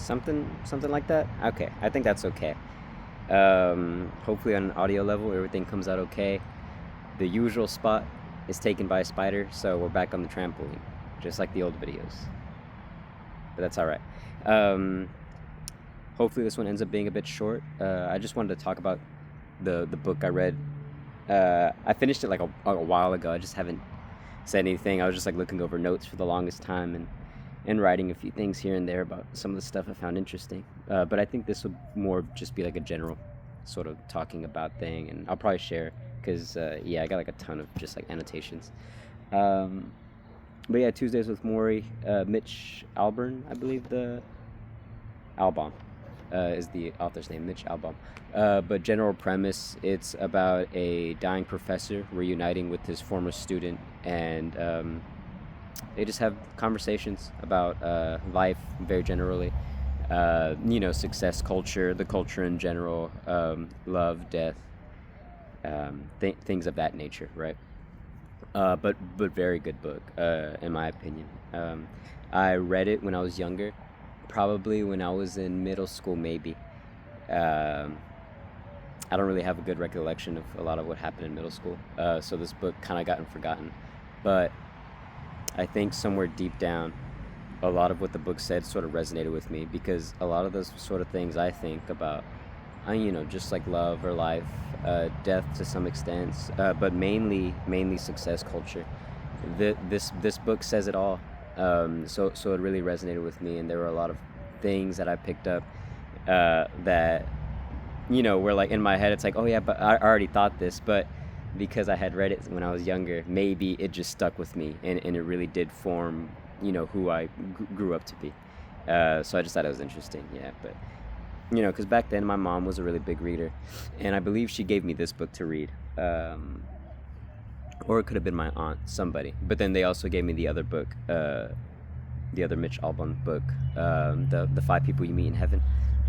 something like that. Okay, I think that's okay. Hopefully on an audio level, everything comes out okay. The usual spot is taken by a spider, so we're back on the trampoline, just like the old videos. But that's all right. Um, Hopefully this one ends up being a bit short. I just wanted to talk about the book I read. I finished it like a while ago. I just haven't said anything. I was just like looking over notes for the longest time and writing a few things here and there about some of the stuff I found interesting. But I think this would more just be like a general sort of talking about thing, and I'll probably share because yeah, I got like a ton of just like annotations. Um, but yeah, Tuesdays with Morrie, Mitch Albern, I believe the Albom is the author's name, Mitch Albom. But general premise, it's about a dying professor reuniting with his former student, and they just have conversations about life very generally. Success culture, the culture in general, love, death, things of that nature, right? But very good book, in my opinion. I read it when I was younger, probably when I was in middle school, maybe. Um, I don't really have a good recollection of a lot of what happened in middle school, so this book kind of gotten forgotten. But I think somewhere deep down, a lot of what the book said sort of resonated with me because a lot of those sort of things I think about, just like love or life, death to some extent, but mainly success culture. This book says it all. So it really resonated with me, and there were a lot of things that I picked up that were like in my head. It's like, oh yeah, but I already thought this, but because I had read it when I was younger, maybe it just stuck with me, and it really did form who I grew up to be. So I just thought it was interesting, yeah. But because back then my mom was a really big reader, and I believe she gave me this book to read. Or it could have been my aunt, somebody. But then they also gave me the other book, the other Mitch Albom book, the Five People You Meet in Heaven.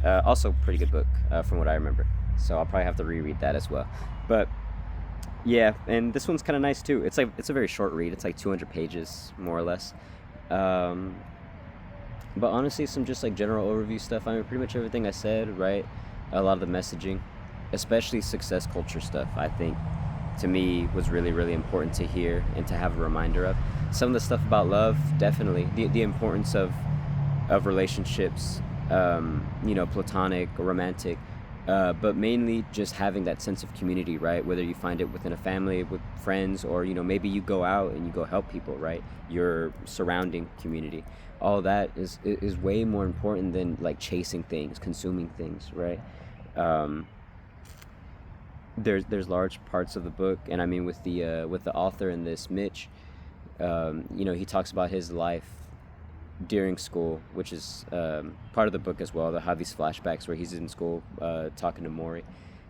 Also, pretty good book from what I remember. So I'll probably have to reread that as well. But yeah, and this one's kind of nice too. It's a very short read. It's like 200 pages more or less. Um, but honestly, some just like general overview stuff. I mean, pretty much everything I said, right? A lot of the messaging, especially success culture stuff, I think to me was really really important to hear and to have a reminder of. Some of the stuff about love, definitely the importance of relationships, platonic or romantic, but mainly just having that sense of community, right? Whether you find it within a family, with friends, or maybe you go out and you go help people, right? Your surrounding community, all that is way more important than like chasing things, consuming things, right? um, there's large parts of the book, and I mean with the author in this, Mitch, he talks about his life during school, which is part of the book as well. They'll have these flashbacks where he's in school talking to Morrie,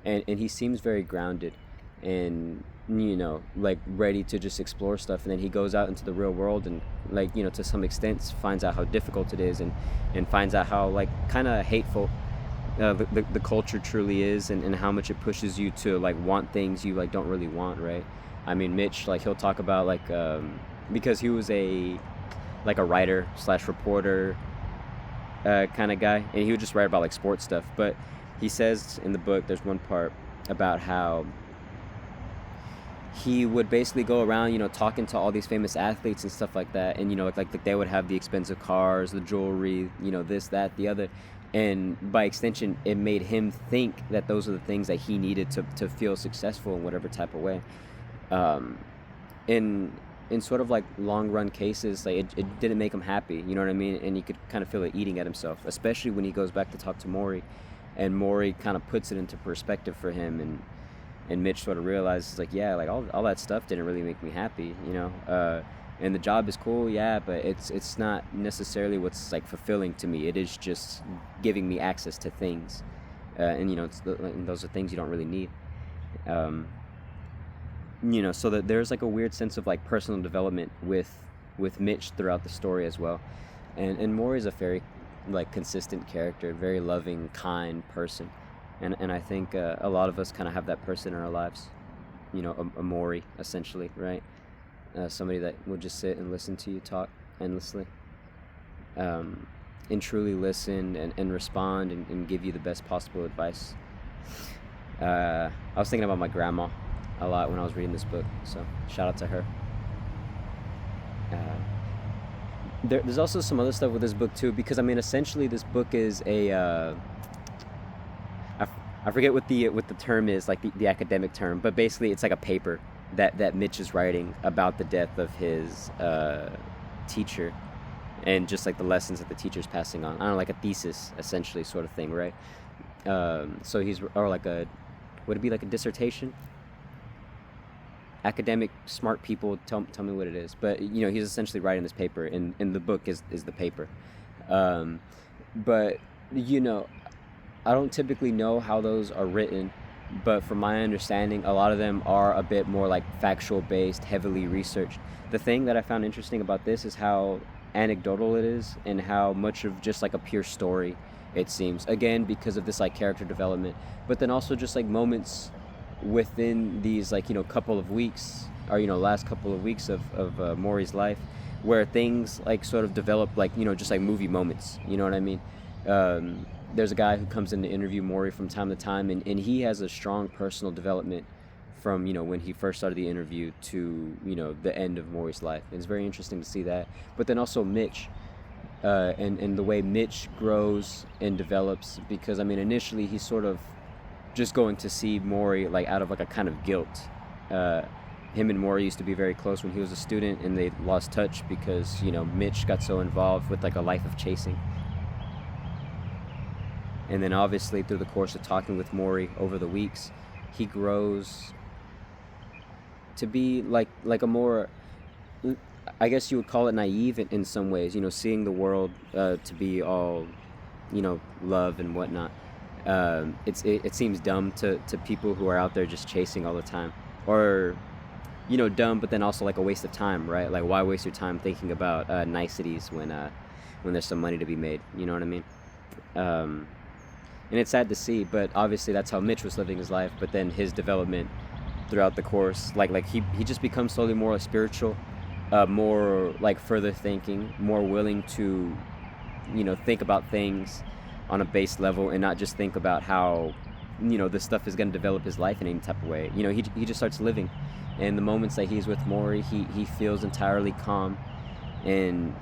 and he seems very grounded and like ready to just explore stuff, and then he goes out into the real world and like to some extent finds out how difficult it is, and finds out how like kind of hateful the culture truly is, and how much it pushes you to like want things you like don't really want, right? I mean, Mitch, like he'll talk about like because he was a like a writer slash reporter kind of guy, and he would just write about like sports stuff. But he says in the book, there's one part about how he would basically go around, talking to all these famous athletes and stuff like that, and like they would have the expensive cars, the jewelry, this, that, the other, and by extension, it made him think that those are the things that he needed to feel successful in whatever type of way. Um, in in sort of like long run cases, like it didn't make him happy, you know what I mean? And you could kind of feel it eating at himself, especially when he goes back to talk to Morrie, and Morrie kind of puts it into perspective for him, and Mitch sort of realizes like, yeah, like all that stuff didn't really make me happy, and the job is cool, yeah, but it's not necessarily what's like fulfilling to me. It is just giving me access to things, and and those are things you don't really need. Um, so that there's like a weird sense of like personal development with Mitch throughout the story as well, and Maury is a very like consistent character, very loving, kind person, and I think a lot of us kind of have that person in our lives, a Maury essentially, right? Somebody that will just sit and listen to you talk endlessly. Um, truly listen and respond and give you the best possible advice. I was thinking about my grandma a lot when I was reading this book, so shout out to her. Uh, there's also some other stuff with this book too, because I mean, essentially, this book is a I forget what the term is, like the academic term, but basically, it's like a paper that Mitch is writing about the death of his teacher, and just like the lessons that the teacher's passing on. I don't know, like a thesis, essentially, sort of thing, right? So he's, or like a, would it be like a dissertation? Academic smart people tell me what it is, but he's essentially writing this paper, and the book is the paper. um, but I don't typically know how those are written, but from my understanding, a lot of them are a bit more like factual based, heavily researched. The thing that I found interesting about this is how anecdotal it is, and how much of just like a pure story it seems. Again, because of this like character development, but then also just like moments within these like couple of weeks, or last couple of weeks of Morrie's life, where things like sort of develop like just like movie moments. You know what I mean? There's a guy who comes in to interview Morrie from time to time, and he has a strong personal development from when he first started the interview to the end of Morrie's life. And it's very interesting to see that. But then also Mitch, and the way Mitch grows and develops, because I mean, initially he's sort of just going to see Morrie like out of like a kind of guilt. Him and Morrie used to be very close when he was a student, and they lost touch because Mitch got so involved with like a life of chasing. And then obviously through the course of talking with Morrie over the weeks, he grows to be like a more, I guess you would call it naive in some ways, seeing the world to be all, love and whatnot. It seems dumb to people who are out there just chasing all the time, or dumb, but then also like a waste of time, right? Like, why waste your time thinking about niceties when there's some money to be made? You know what I mean? And it's sad to see, but obviously that's how Mitch was living his life. But then his development throughout the course, like he just becomes slowly more like spiritual, more like further thinking, more willing to think about things on a base level, and not just think about how this stuff is going to develop his life in any type of way. He just starts living, and the moments that he's with Morrie, he feels entirely calm, and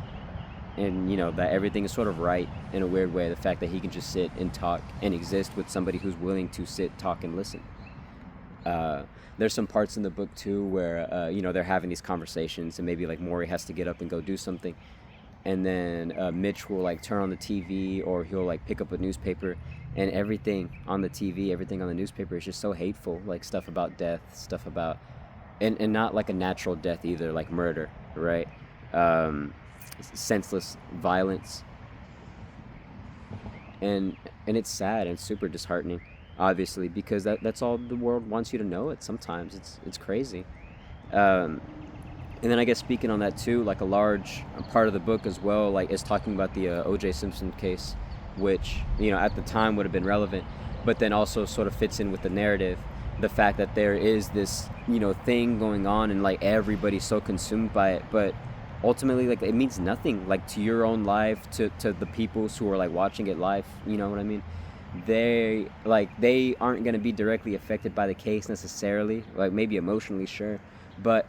that everything is sort of right in a weird way. The fact that he can just sit and talk and exist with somebody who's willing to sit, talk, and listen. There's some parts in the book too where they're having these conversations, and maybe like Morrie has to get up and go do something, and then Mitch will like turn on the TV, or he'll like pick up a newspaper, and everything on the TV, everything on the newspaper is just so hateful, like stuff about death, stuff about, and not like a natural death either, like murder, right? Senseless violence, and it's sad and super disheartening, obviously, because that's all the world wants you to know. It sometimes it's crazy. And then I guess speaking on that too, like a large part of the book as well, like is talking about the O.J. Simpson case, which at the time would have been relevant, but then also sort of fits in with the narrative, the fact that there is this thing going on, and like everybody's so consumed by it, but ultimately like it means nothing, like to your own life, to the people who are like watching it live. You know what I mean? They aren't going to be directly affected by the case necessarily, like maybe emotionally, sure, but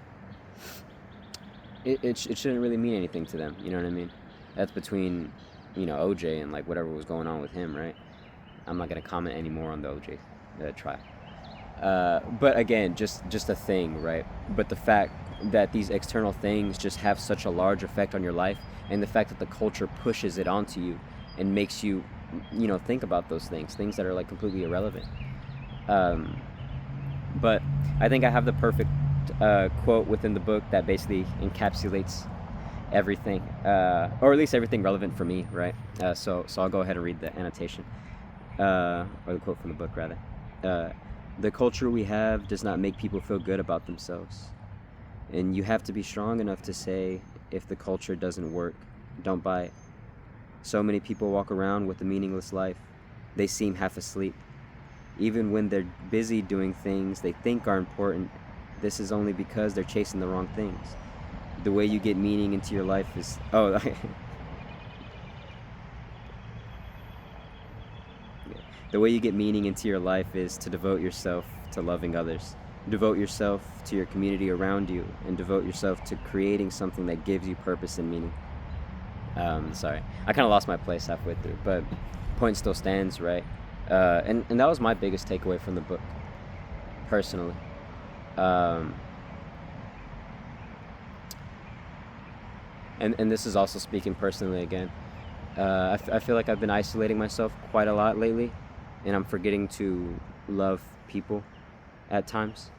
it shouldn't really mean anything to them. You know what I mean? That's between OJ and like whatever was going on with him, right? I'm not going to comment anymore on the OJ trial. But again, just a thing, right? But the fact that these external things just have such a large effect on your life, and the fact that the culture pushes it onto you and makes you think about those things that are like completely irrelevant. But I think I have the perfect quote within the book that basically encapsulates everything, or at least everything relevant for me, right? So I'll go ahead and read the annotation, or the quote from the book rather. The culture we have does not make people feel good about themselves, and you have to be strong enough to say, if the culture doesn't work, don't buy it. So many people walk around with a meaningless life. They seem half asleep. Even when they're busy doing things they think are important, this is only because they're chasing the wrong things. The way you get meaning into your life is... The way you get meaning into your life is to devote yourself to loving others. Devote yourself to your community around you, and devote yourself to creating something that gives you purpose and meaning. Sorry, I kind of lost my place halfway through, but point still stands, right? And that was my biggest takeaway from the book, personally. Um, and this is also speaking personally again. I feel like I've been isolating myself quite a lot lately, and I'm forgetting to love people at times.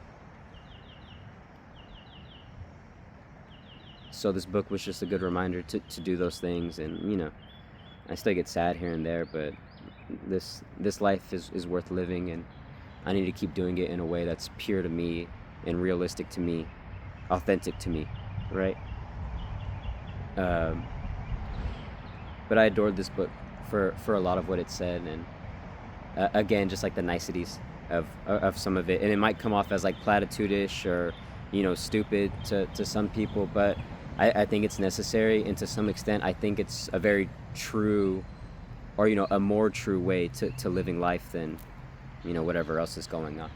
So this book was just a good reminder to do those things, and I still get sad here and there, but this life is worth living, and I need to keep doing it in a way that's pure to me and realistic to me, authentic to me, right? Um, but I adored this book for a lot of what it said, and again, just like the niceties of some of it, and it might come off as like platitudish or stupid to some people, but I think it's necessary, and to some extent I think it's a very true, or a more true way to living life than whatever else is going on.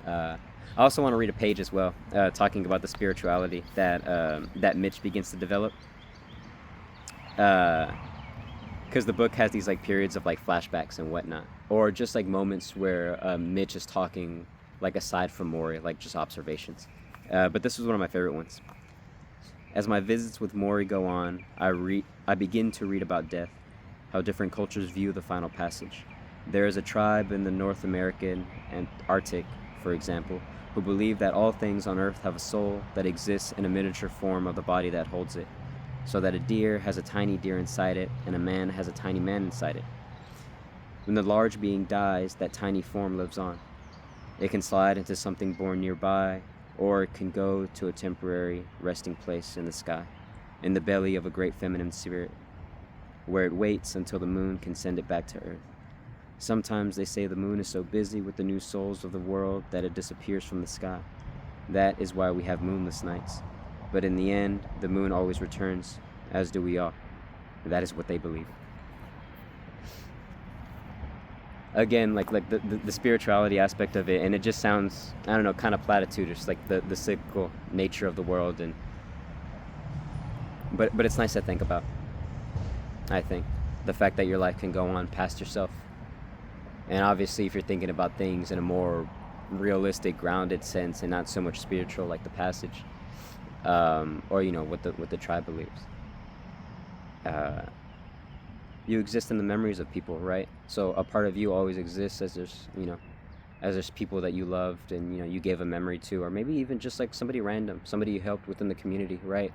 I also want to read a page as well, talking about the spirituality that Mitch begins to develop, because the book has these like periods of like flashbacks and whatnot, or just like moments where Mitch is talking like aside from Morrie, like just observations. But this was one of my favorite ones. As my visits with Morrie go on, I begin to read about death, how different cultures view the final passage. There is a tribe in the North American and Arctic, for example, who believe that all things on Earth have a soul that exists in a miniature form of the body that holds it, so that a deer has a tiny deer inside it, and a man has a tiny man inside it. When the large being dies, that tiny form lives on. It can slide into something born nearby, or it can go to a temporary resting place in the sky, in the belly of a great feminine spirit, where it waits until the moon can send it back to Earth. Sometimes they say the moon is so busy with the new souls of the world that it disappears from the sky. That is why we have moonless nights. But in the end, the moon always returns, as do we all. That is what they believe. Again, like the spirituality aspect of it, and it just sounds, I don't know, kind of platitudinous, like the cyclical nature of the world, and but it's nice to think about. I think the fact that your life can go on past yourself, and obviously if you're thinking about things in a more realistic, grounded sense, and not so much spiritual, like the passage, or what the tribe believes. You exist in the memories of people, right? So a part of you always exists as there's people that you loved and you gave a memory to, or maybe even just like somebody random, somebody you helped within the community, right?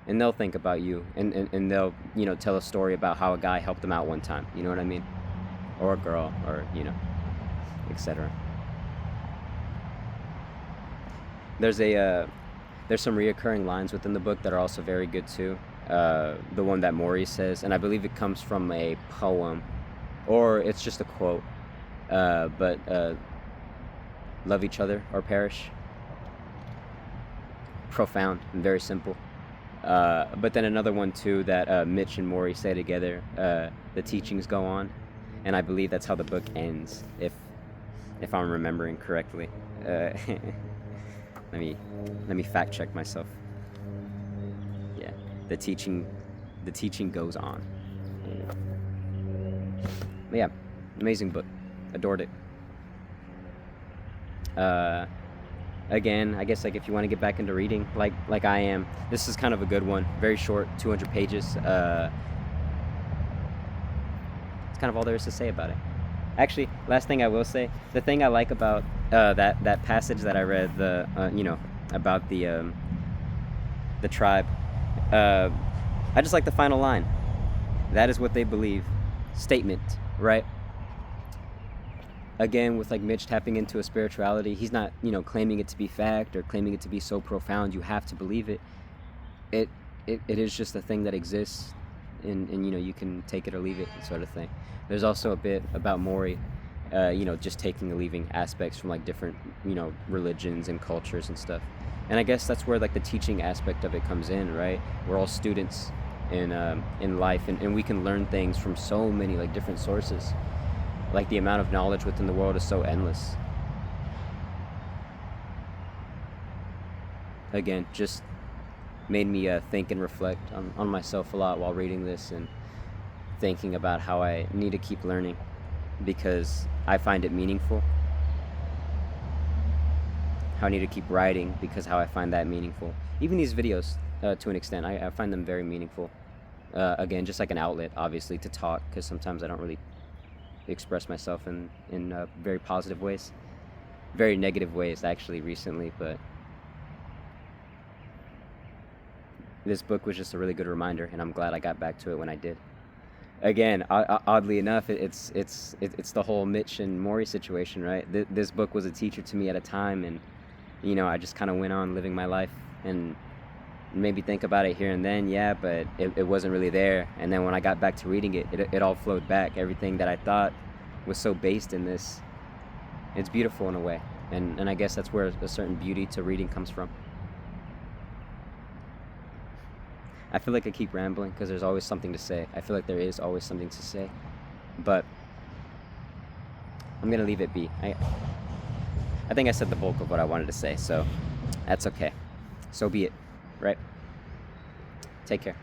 And they'll think about you, and they'll tell a story about how a guy helped them out one time, you know what I mean? Or a girl, or etc. There's some reoccurring lines within the book that are also very good too. The one that Morrie says, and I believe it comes from a poem, or it's just a quote, but love each other or perish. Profound and very simple. But then another one too that Mitch and Morrie say together, the teachings go on, and I believe that's how the book ends, if I'm remembering correctly. Let me fact check myself. Yeah, the teaching goes on. But yeah, amazing book, adored it. Again, I guess like if you want to get back into reading, like I am, this is kind of a good one. Very short, 200 pages. It's kind of all there is to say about it. Actually, last thing I will say, the thing I like about that passage that I read, about the tribe, I just like the final line. That is what they believe. Statement, right? Again, with like Mitch tapping into a spirituality, he's not claiming it to be fact or claiming it to be so profound you have to believe it. It is just a thing that exists, and you can take it or leave it, sort of thing. There's also a bit about Morrie, just taking and leaving aspects from like different religions and cultures and stuff. And I guess that's where like the teaching aspect of it comes in, right? We're all students in life, and we can learn things from so many like different sources. Like, the amount of knowledge within the world is so endless. Again, just made me think and reflect on myself a lot while reading this, and thinking about how I need to keep learning because I find it meaningful. How I need to keep writing because how I find that meaningful. Even these videos, to an extent, I find them very meaningful. Again, just like an outlet, obviously, to talk, because sometimes I don't really express myself in very positive ways. Very negative ways, actually, recently, but this book was just a really good reminder, and I'm glad I got back to it when I did. Again, oddly enough, it's the whole Mitch and Morrie situation, right? This book was a teacher to me at a time, and I just kind of went on living my life and maybe think about it here and then, yeah, but it wasn't really there. And then when I got back to reading it all flowed back. Everything that I thought was so based in this, it's beautiful in a way. And I guess that's where a certain beauty to reading comes from. I feel like I keep rambling because there's always something to say. I feel like there is always something to say. But I'm going to leave it be. I think I said the bulk of what I wanted to say, so that's okay. So be it, right? Take care.